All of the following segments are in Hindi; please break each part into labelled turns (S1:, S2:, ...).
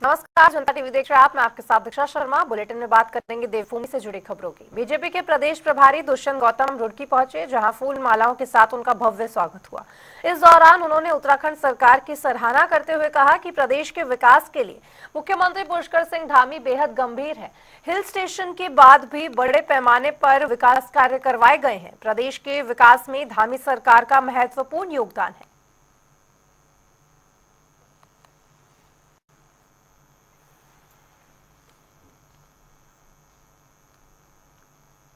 S1: नमस्कार, जनता टीवी देख रहे हैं आप। मैं आपके साथ दीक्षा शर्मा। बुलेटिन में बात करेंगे देवभूमि से जुड़ी खबरों की। बीजेपी के प्रदेश प्रभारी दुष्यंत गौतम रुड़की पहुंचे, जहां फूल मालाओं के साथ उनका भव्य स्वागत हुआ। इस दौरान उन्होंने उत्तराखंड सरकार की सराहना करते हुए कहा कि प्रदेश के विकास के लिए मुख्यमंत्री पुष्कर सिंह धामी बेहद गंभीर है। हिल स्टेशन के बाद भी बड़े पैमाने पर विकास कार्य करवाए गए हैं। प्रदेश के विकास में धामी सरकार का महत्वपूर्ण योगदान है।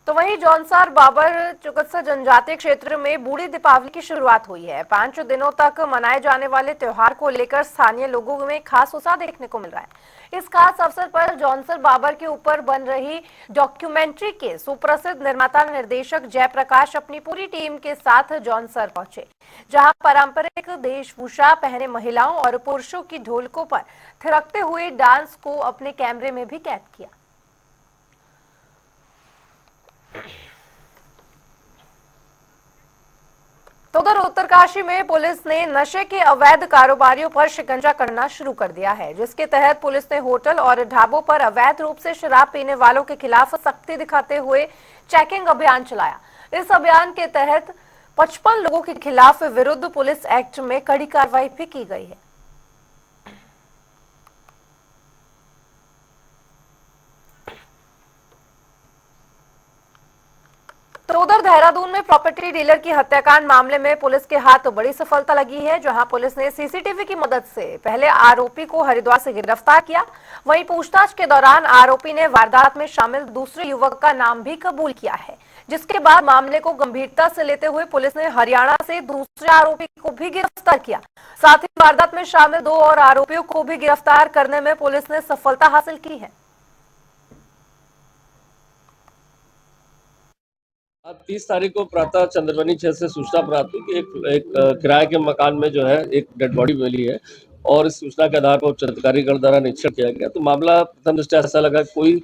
S1: तो वहीं जौनसार बाबर चिकित्सा जनजातीय क्षेत्र में बूढ़ी दीपावली की शुरुआत हुई है। 5 दिनों तक मनाए जाने वाले त्योहार को लेकर स्थानीय लोगों में खास उत्साह देखने को मिल रहा है। इस खास अवसर पर जौनसर बाबर के ऊपर बन रही डॉक्यूमेंट्री के सुप्रसिद्ध निर्माता निर्देशक जयप्रकाश अपनी पूरी टीम के साथ जौनसर पहुंचे, जहां पारंपरिक वेशभूषा पहने महिलाओं और पुरुषों की ढोलकों पर थिरकते हुए डांस को अपने कैमरे में भी कैद किया। तो उधर उत्तरकाशी में पुलिस ने नशे के अवैध कारोबारियों पर शिकंजा करना शुरू कर दिया है, जिसके तहत पुलिस ने होटल और ढाबों पर अवैध रूप से शराब पीने वालों के खिलाफ सख्ती दिखाते हुए चेकिंग अभियान चलाया। इस अभियान के तहत 55 लोगों के खिलाफ विरुद्ध पुलिस एक्ट में कड़ी कार्रवाई भी की गई है। तो उधर देहरादून में प्रॉपर्टी डीलर की हत्याकांड मामले में पुलिस के हाथ बड़ी सफलता लगी है, जहां पुलिस ने सीसीटीवी की मदद से पहले आरोपी को हरिद्वार से गिरफ्तार किया। वहीं पूछताछ के दौरान आरोपी ने वारदात में शामिल दूसरे युवक का नाम भी कबूल किया है, जिसके बाद मामले को गंभीरता से लेते हुए पुलिस ने हरियाणा से दूसरे आरोपी को भी गिरफ्तार किया। साथ ही वारदात में शामिल 2 और आरोपियों को भी गिरफ्तार करने में पुलिस ने सफलता हासिल की है।
S2: आज 30 तारीख को प्रातः चंद्रवनी क्षेत्र से सूचना प्राप्त हुई कि एक किराए के मकान में जो है एक डेड बॉडी मिली है और इस सूचना के आधार पर उच्च अधिकारीगण द्वारा निरीक्षण किया गया। तो मामला प्रथम दृष्टया ऐसा लगा कोई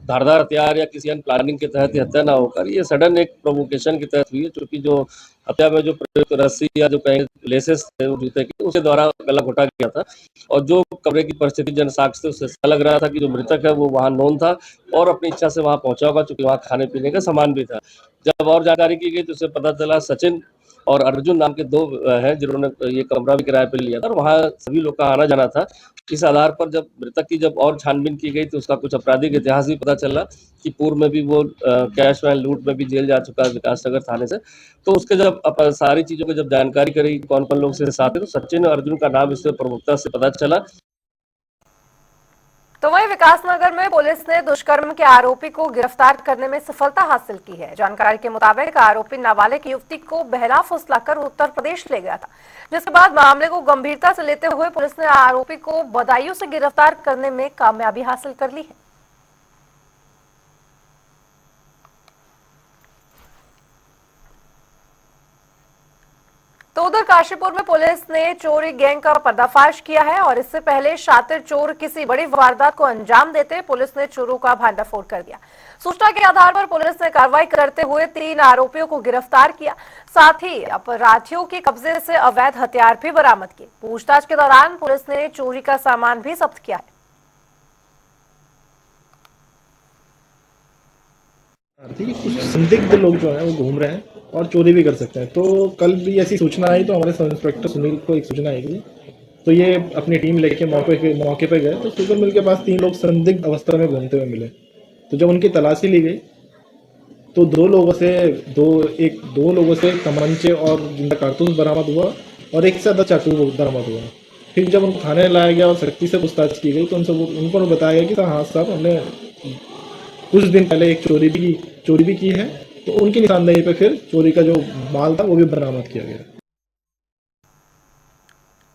S2: धारदार हथियार या किसी अन्य प्लानिंग के तहत हत्या ना होकर ये सडन एक प्रोवोकेशन के तहत हुई है, क्योंकि जो हत्या में जो प्रयुक्त रस्सी या जो कहीं लेसेस थे वो जूते के, उसके द्वारा गला घोटा गया था। और जो कमरे की परिस्थिति जन साक्ष्य से उससे ऐसा लग रहा था कि जो मृतक है वो वहाँ नोन था और अपनी इच्छा से वहाँ पहुंचा होगा, चूंकि वहाँ खाने पीने का सामान भी था। जब और जानकारी की गई तो उसे पता चला सचिन और अर्जुन नाम के 2 हैं जिन्होंने ये कमरा भी किराए पे लिया था और वहाँ सभी लोग का आना जाना था। इस आधार पर जब मृतक की जब और छानबीन की गई तो उसका कुछ आपराधिक इतिहास भी पता चला कि पूर्व में भी वो कैश वैन लूट में भी जेल जा चुका है विकासनगर थाने से। तो उसके जब सारी चीजों की जब जानकारी करी कौन कौन लोग से साथ है, तो सचिन और अर्जुन का नाम इससे प्रमुखता से पता चला।
S1: तो वहीं विकासनगर में पुलिस ने दुष्कर्म के आरोपी को गिरफ्तार करने में सफलता हासिल की है। जानकारी के मुताबिक आरोपी नाबालिग युवती को बहला फुसलाकर उत्तर प्रदेश ले गया था, जिसके बाद मामले को गंभीरता से लेते हुए पुलिस ने आरोपी को बदायूं से गिरफ्तार करने में कामयाबी हासिल कर ली है। तो उधर काशीपुर में पुलिस ने चोरी गैंग का पर्दाफाश किया है और इससे पहले शातिर चोर किसी बड़ी वारदात को अंजाम देते पुलिस ने चोरों का भांडाफोड़ कर दिया। सूचना के आधार पर पुलिस ने कार्रवाई करते हुए 3 आरोपियों को गिरफ्तार किया। साथ ही अपराधियों के कब्जे से अवैध हथियार भी बरामद किए। पूछताछ के दौरान पुलिस ने चोरी का सामान भी जब्त किया है।
S3: कुछ संदिग्ध लोग जो है वो घूम रहे हैं और चोरी भी कर सकते हैं। तो कल भी ऐसी सूचना आई तो हमारे सब इंस्पेक्टर सुनील को एक सूचना आई थी, तो ये अपनी टीम लेके मौके पे गए तो शुगर मिल के पास 3 लोग संदिग्ध अवस्था में घूमते हुए मिले। तो जब उनकी तलाशी ली गई तो 2 लोगों से तमंचे और जिनका कारतूस बरामद हुआ और 1 से ज़्यादा चाकू बरामद हुआ। फिर जब उनको थाने लाया गया और सख्ती से पूछताछ की गई तो उनको बताया गया कि हाँ साहब, हमने कुछ दिन पहले एक चोरी भी की है। तो उनकी निशानदेही पे फिर चोरी का जो माल था वो भी बरामद किया गया।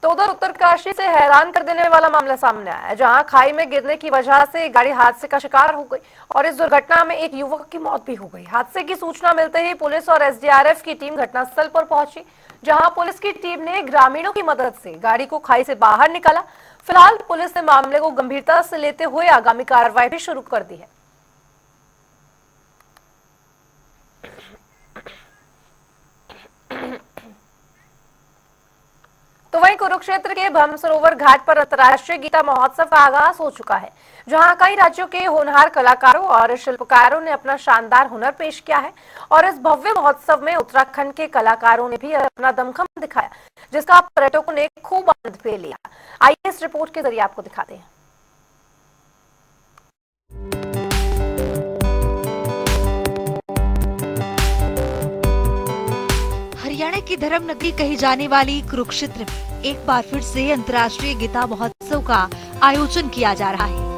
S1: तो उधर उत्तरकाशी से हैरान कर देने वाला मामला सामने आया है, जहां खाई में गिरने की वजह से गाड़ी हादसे का शिकार हो गई और इस दुर्घटना में एक युवक की मौत भी हो गई। हादसे की सूचना मिलते ही पुलिस और एसडीआरएफ की टीम घटनास्थल पर पहुंची, जहां पुलिस की टीम ने ग्रामीणों की मदद से गाड़ी को खाई से बाहर निकाला। फिलहाल पुलिस ने मामले को गंभीरता से लेते हुए आगामी कार्रवाई भी शुरू कर दी है। तो वहीं कुरुक्षेत्र के ब्रह्मसरोवर घाट पर अंतर्राष्ट्रीय गीता महोत्सव का आगाज हो चुका है, जहां कई राज्यों के होनहार कलाकारों और शिल्पकारों ने अपना शानदार हुनर पेश किया है। और इस भव्य महोत्सव में उत्तराखंड के कलाकारों ने भी अपना दमखम दिखाया, जिसका पर्यटकों ने खूब आनंद भी लिया। आइए इस रिपोर्ट के जरिए आपको दिखाते हैं।
S4: हरियाणा की धर्म नगरी कही जाने वाली कुरुक्षेत्र में एक बार फिर से अंतर्राष्ट्रीय गीता महोत्सव का आयोजन किया जा रहा है।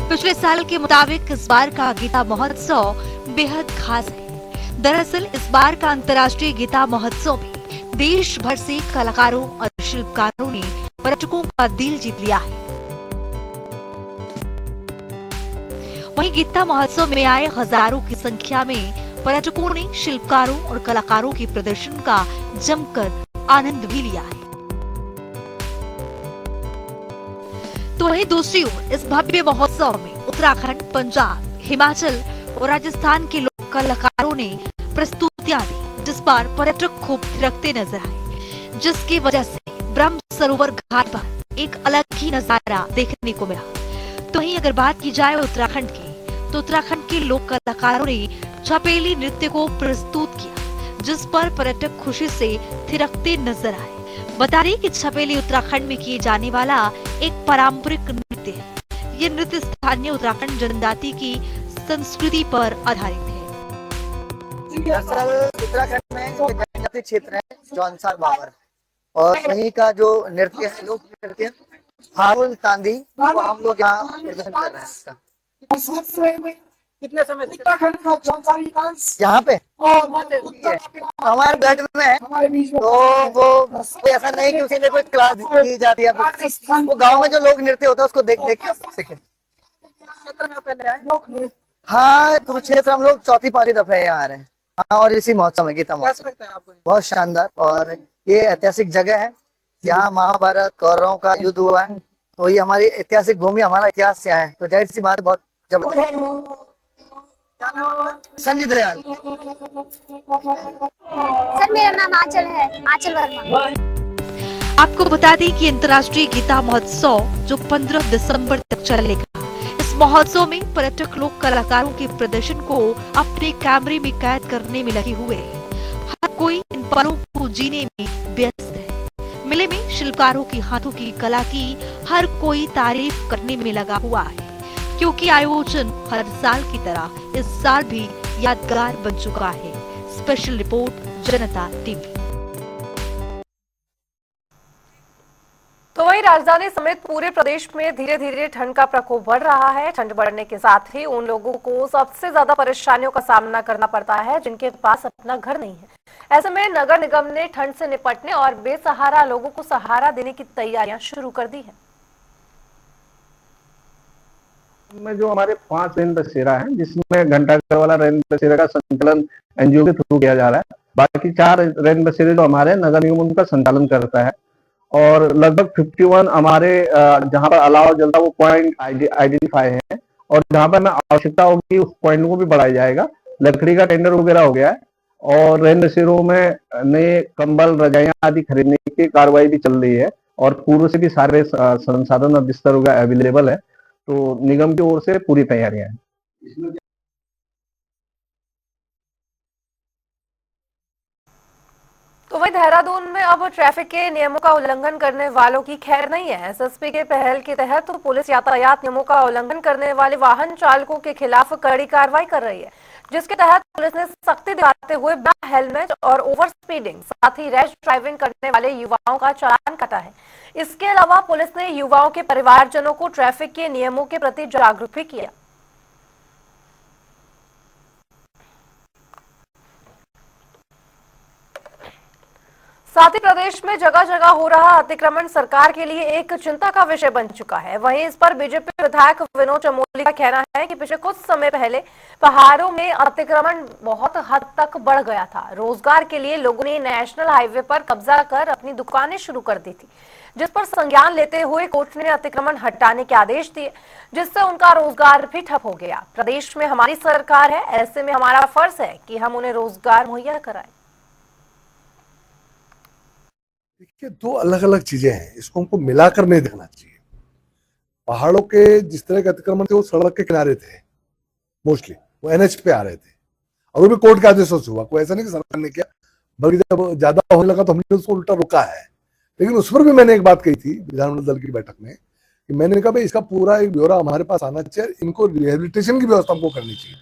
S4: पिछले साल के मुताबिक इस बार का गीता महोत्सव बेहद खास है। दरअसल इस बार का अंतर्राष्ट्रीय गीता महोत्सव में देश भर से कलाकारों और शिल्पकारों ने पर्यटकों का दिल जीत लिया है। वहीं गीता महोत्सव में आए हजारों की संख्या में पर्यटकों ने शिल्पकारों और कलाकारों के प्रदर्शन का जमकर आनंद भी लिया है। तो वहीं दूसरी ओर इस भव्य महोत्सव में उत्तराखंड, पंजाब, हिमाचल और राजस्थान के लोक कलाकारों ने प्रस्तुतियां दी, जिस पर पर्यटक खूब थिरकते नजर आए, जिसकी वजह से ब्रह्म सरोवर घाट पर एक अलग ही नजारा देखने को मिला। तो वहीं अगर बात की जाए उत्तराखंड की, तो उत्तराखंड के लोक कलाकारों ने छपेली नृत्य को प्रस्तुत किया, जिस पर पर्यटक खुशी से थिरकते नजर आए। बता दें कि छपेली उत्तराखंड में किए जाने वाला एक पारंपरिक नृत्य है। ये नृत्य स्थानीय उत्तराखंड जनजाति की संस्कृति पर आधारित है।
S5: दरअसल उत्तराखंड में एक जनजाति क्षेत्र है जौनसार बाबर, और वहीं का जो नृत्य है, लोक नृत्य हारुल तांदी, वो हम लोग यहाँ प्रदर्शन कर रहे हैं इसका।
S6: कितने समय से
S5: यहाँ पे हमारे बैठ में है, तो वो कोई ऐसा नहीं कि उसी ने कोई क्लास दी जाती है, वो गांव में जो लोक नृत्य होता है उसको देख देख के सीखे। हाँ, कुरुक्षेत्र हम लोग चौथी पांचवी दफे यहाँ आ रहे हैं। हाँ, और इसी महोत्सव में गीता महोत्सव बहुत शानदार, और ये ऐतिहासिक जगह है। यहाँ महाभारत कौरवों का युद्ध हुआ है, तो ये हमारी ऐतिहासिक भूमि, हमारा इतिहास यहाँ है, तो जाहिर सी बात बहुत जबरदस्त। संजय दयाल
S7: सर, मेरा नाम आंचल है, आंचल वर्मा।
S4: आपको बता दें कि अंतर्राष्ट्रीय गीता महोत्सव जो 15 दिसंबर तक चलेगा, इस महोत्सव में पर्यटक लोक कलाकारों के प्रदर्शन को अपने कैमरे में कैद करने में लगे हुए हैं। हर कोई इन पलों को जीने में व्यस्त है। मेले में शिल्पकारों के हाथों की कला की हर कोई तारीफ करने में लगा हुआ है, क्योंकि आयोजन हर साल की तरह इस साल भी यादगार बन चुका है। स्पेशल रिपोर्ट, जनता टीवी।
S1: तो वहीं राजधानी समेत पूरे प्रदेश में धीरे धीरे ठंड का प्रकोप बढ़ रहा है। ठंड बढ़ने के साथ ही उन लोगों को सबसे ज्यादा परेशानियों का सामना करना पड़ता है जिनके पास अपना घर नहीं है। ऐसे में नगर निगम ने ठंड से निपटने और बेसहारा लोगों को सहारा देने की तैयारियां शुरू कर दी है।
S8: में जो हमारे 5 रेन बसेरा है, जिसमें घंटाघर वाला रेन बसेरा का संचालन एनजीओ के थ्रू किया जा रहा है। बाकी 4 रेन बसेरे जो हमारे नगर निगम उनका संचालन करता है, और लगभग 51 हमारे जहां पर अलाव जलता वो पॉइंट आइडेंटिफाई है, और जहां पर हमें आवश्यकता होगी उस पॉइंट को भी बढ़ाया जाएगा। लकड़ी का टेंडर वगैरह हो गया है, और रेन बसेरों में नए कंबल, रजाइयां आदि खरीदने की कार्रवाई भी चल रही है, और पूर्व से भी सारे संसाधन और बिस्तर वगैरह अवेलेबल है। तो निगम की ओर से पूरी तैयारियां हैं।
S1: तो वहीं देहरादून में अब ट्रैफिक के नियमों का उल्लंघन करने वालों की खैर नहीं है। एसएसपी के पहल के तहत तो पुलिस यातायात नियमों का उल्लंघन करने वाले वाहन चालकों के खिलाफ कड़ी कार्रवाई कर रही है, जिसके तहत पुलिस ने सख्ती दिखाते हुए बिना हेलमेट और ओवर स्पीडिंग, साथ ही रैश ड्राइविंग करने वाले युवाओं का चालान काटा है। इसके अलावा पुलिस ने युवाओं के परिवारजनों को ट्रैफिक के नियमों के प्रति जागरूक भी किया। साथ ही प्रदेश में जगह जगह हो रहा अतिक्रमण सरकार के लिए एक चिंता का विषय बन चुका है। वहीं इस पर बीजेपी विधायक विनोद चमोली का कहना है कि पिछले कुछ समय पहले पहाड़ों में अतिक्रमण बहुत हद तक बढ़ गया था। रोजगार के लिए लोगों ने नेशनल हाईवे पर कब्जा कर अपनी दुकानें शुरू कर दी थी, जिस पर संज्ञान लेते हुए कोर्ट ने अतिक्रमण हटाने के आदेश दिए, जिससे उनका रोजगार भी ठप हो गया। प्रदेश में हमारी सरकार है, ऐसे में हमारा फर्ज है कि हम उन्हें रोजगार मुहैया कराएं।
S9: देखिए, दो अलग अलग चीजें हैं, इसको हमको मिलाकर नहीं देखना चाहिए। पहाड़ों के जिस तरह के अतिक्रमण थे वो सड़क के किनारे थे, मोस्टली वो एनएच पे आ रहे थे, और वो भी कोर्ट के आदेश से हुआ, कोई ऐसा नहीं कि सरकार ने किया, बल्कि जब ज्यादा होने लगा तो हमने उसको उल्टा रोका है। लेकिन उस पर भी मैंने एक बात कही थी विधानमंडल दल की बैठक में कि मैंने कहा भाई इसका पूरा एक ब्यौरा हमारे पास आना चाहिए, इनको रिहेबिलिटेशन की व्यवस्था हमको करनी चाहिए,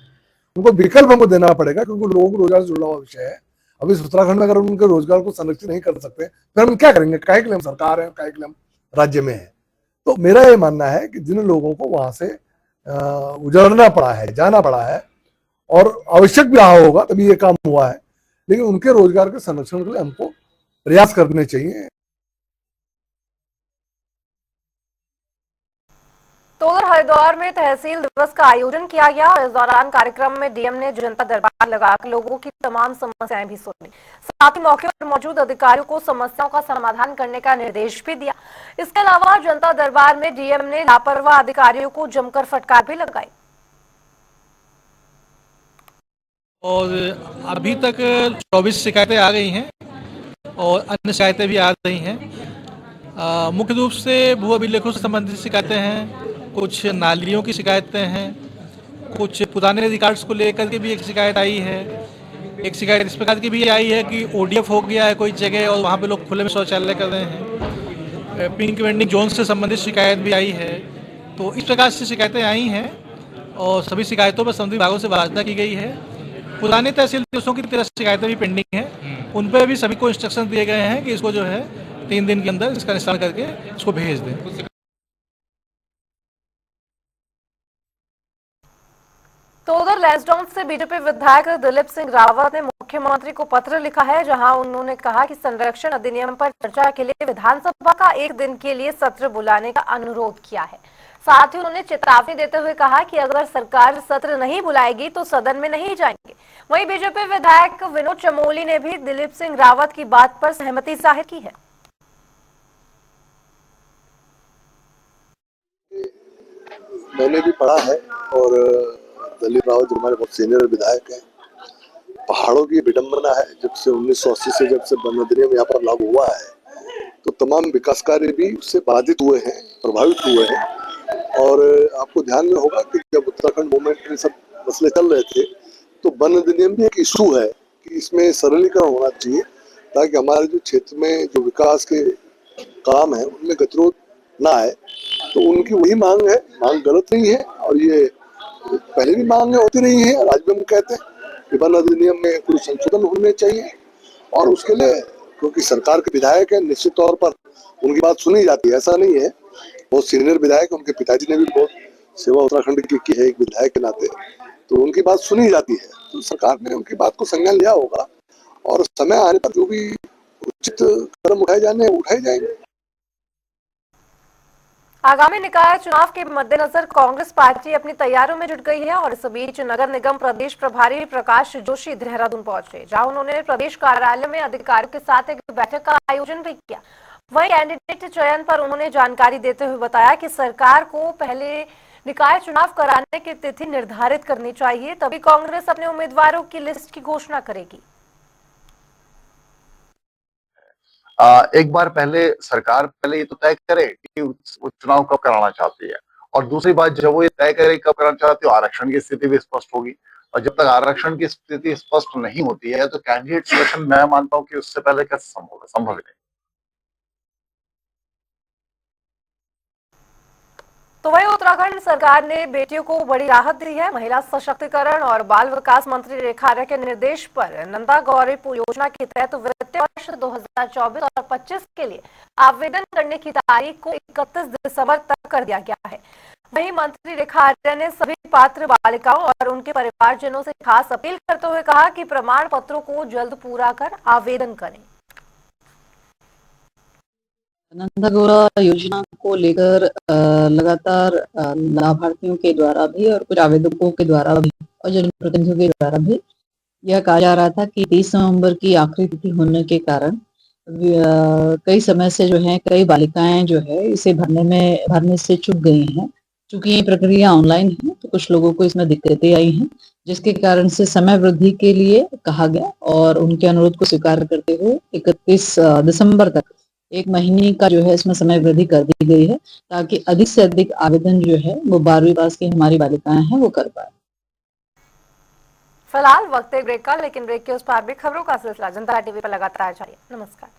S9: उनको विकल्प हमको देना पड़ेगा, क्योंकि लोगों को रोजगार से जुड़ा हुआ विषय है। अभी उत्तराखंड में अगर उनके रोजगार को संरक्षित नहीं कर सकते फिर हम क्या करेंगे? काहे के लिए हम सरकार है, काहे के लिए हम राज्य में है? तो मेरा ये मानना है कि जिन लोगों को वहां से उजड़ना पड़ा है, जाना पड़ा है, और आवश्यक भी रहा होगा तभी ये काम हुआ है, लेकिन उनके रोजगार के संरक्षण के लिए हमको प्रयास करने चाहिए।
S1: तो उधर हरिद्वार में तहसील दिवस का आयोजन किया गया और इस दौरान कार्यक्रम में डीएम ने जनता दरबार लगाकर लोगों की तमाम समस्याएं भी सुनी। साथ ही मौके पर मौजूद अधिकारियों को समस्याओं का समाधान करने का निर्देश भी दिया। इसके अलावा जनता दरबार में डीएम ने लापरवाह अधिकारियों को जमकर फटकार भी लगाई।
S10: और अभी तक 24 शिकायतें आ गई हैं और अन्य शिकायतें भी आ रही हैं। मुख्य रूप से भू अभिलेखों से संबंधित शिकायतें हैं, कुछ नालियों की शिकायतें हैं, कुछ पुराने रिकॉर्ड्स को लेकर के भी एक शिकायत आई है। एक शिकायत इस प्रकार की भी आई है कि ओडीएफ हो गया है कोई जगह और वहाँ पे लोग खुले में शौचालय कर रहे हैं। पिंक वेंडिंग जोन से संबंधित शिकायत भी आई है। तो इस प्रकार से शिकायतें आई हैं और सभी शिकायतों पर संबंधित विभागों से वार्ता की गई है। पुराने तहसील दिवसों की 13 शिकायतें भी पेंडिंग हैं, उन पर भी सभी को इंस्ट्रक्शन दिए गए हैं कि इसको जो है 3 दिन के अंदर इसका निस्तारण करके इसको भेज दें।
S1: तो उधर लैंसडाउन से बीजेपी विधायक दिलीप सिंह रावत ने मुख्यमंत्री को पत्र लिखा है, जहां उन्होंने कहा कि संरक्षण अधिनियम पर चर्चा के लिए विधानसभा का 1 दिन के लिए सत्र बुलाने का अनुरोध किया है। साथ ही उन्होंने चेतावनी देते हुए कहा कि अगर सरकार सत्र नहीं बुलाएगी तो सदन में नहीं जाएंगे। वहीं बीजेपी विधायक विनोद चमोली ने भी दिलीप सिंह रावत की बात पर सहमति जाहिर की है।
S9: मैंने भी पढ़ा है, और दिलीप रावत जो हमारे बहुत सीनियर विधायक हैं, पहाड़ों की विडंबना है, जब से 1980 से जब से वन अधिनियम यहाँ पर लागू हुआ है तो तमाम विकास कार्य भी उससे बाधित हुए हैं, प्रभावित हुए हैं। और आपको ध्यान में होगा कि जब उत्तराखंड मूवमेंट में सब मसले चल रहे थे तो वन अधिनियम भी एक इशू है कि इसमें सरलीकरण होना चाहिए, ताकि हमारे जो क्षेत्र में जो विकास के काम है उनमें गतिरोध ना आए। तो उनकी वही मांग है, मांग गलत नहीं है, और ये पहले भी मांग होती रही है, और आज भी हम कहते हैं कि वन अधिनियम में कुछ संशोधन होने चाहिए। और उसके लिए क्योंकि सरकार के विधायक है, निश्चित तौर पर उनकी बात सुनी जाती है, ऐसा नहीं है। बहुत सीनियर विधायक, उनके पिताजी ने भी बहुत सेवा उत्तराखंड की है एक विधायक के नाते, तो उनकी बात सुनी जाती है। तो सरकार ने उनकी बात को संज्ञान लिया होगा, और समय आने पर जो भी उचित कदम उठाए जाएंगे।
S1: आगामी निकाय चुनाव के मद्देनजर कांग्रेस पार्टी अपनी तैयारियों में जुट गई है और इस बीच नगर निगम प्रदेश प्रभारी प्रकाश जोशी देहरादून पहुंचे, जहां उन्होंने प्रदेश कार्यालय में अधिकारियों के साथ एक बैठक का आयोजन भी किया। वहीं कैंडिडेट चयन पर उन्होंने जानकारी देते हुए बताया कि सरकार को पहले निकाय चुनाव कराने की तिथि निर्धारित करनी चाहिए, तभी कांग्रेस अपने उम्मीदवारों की लिस्ट की घोषणा करेगी।
S11: एक बार पहले सरकार पहले ये तो तय करे कि चुनाव कब कराना चाहती है, और दूसरी बात जब वो ये तय करे कब कराना चाहती है, आरक्षण की स्थिति भी स्पष्ट होगी। और जब तक आरक्षण की स्थिति स्पष्ट नहीं होती है तो कैंडिडेट सिलेक्शन मैं मानता हूँ कि उससे पहले कैसे संभव है।
S1: तो वही उत्तराखंड सरकार ने बेटियों को बड़ी राहत दी है। महिला सशक्तिकरण और बाल विकास मंत्री रेखा आर्य के निर्देश पर नंदा गौरी योजना के तहत वित्तीय वर्ष 2024 और 25 के लिए आवेदन करने की तारीख को 31 दिसंबर तक कर दिया गया है। वहीं मंत्री रेखा आर्य ने सभी पात्र बालिकाओं और उनके परिवारजनों से खास अपील करते हुए कहा कि प्रमाण पत्रों को जल्द पूरा कर आवेदन करें।
S12: नंदा गौरा योजना को लेकर लगातार लाभार्थियों के द्वारा भी और कुछ आवेदकों के द्वारा भी और जनप्रतिनिधियों के द्वारा भी यह कहा जा रहा था कि 30 नवंबर की आखिरी तिथि होने के कारण कई समय से जो है कई बालिकाएं जो है इसे भरने से चूक गई हैं। चूंकि ये प्रक्रिया ऑनलाइन है तो कुछ लोगों को इसमें दिक्कतें आई हैं, जिसके कारण से समय वृद्धि के लिए कहा गया और उनके अनुरोध को स्वीकार करते हुए 31 दिसंबर तक 1 महीने का जो है इसमें समय वृद्धि कर दी गई है, ताकि अधिक से अधिक आवेदन जो है वो 12वीं पास की हमारी बालिकाएं हैं वो कर पाए।
S1: फिलहाल वक्त है ब्रेक का, लेकिन ब्रेक के उस पार भी खबरों का सिलसिला जनता टीवी पर लगातार जारी है। नमस्कार।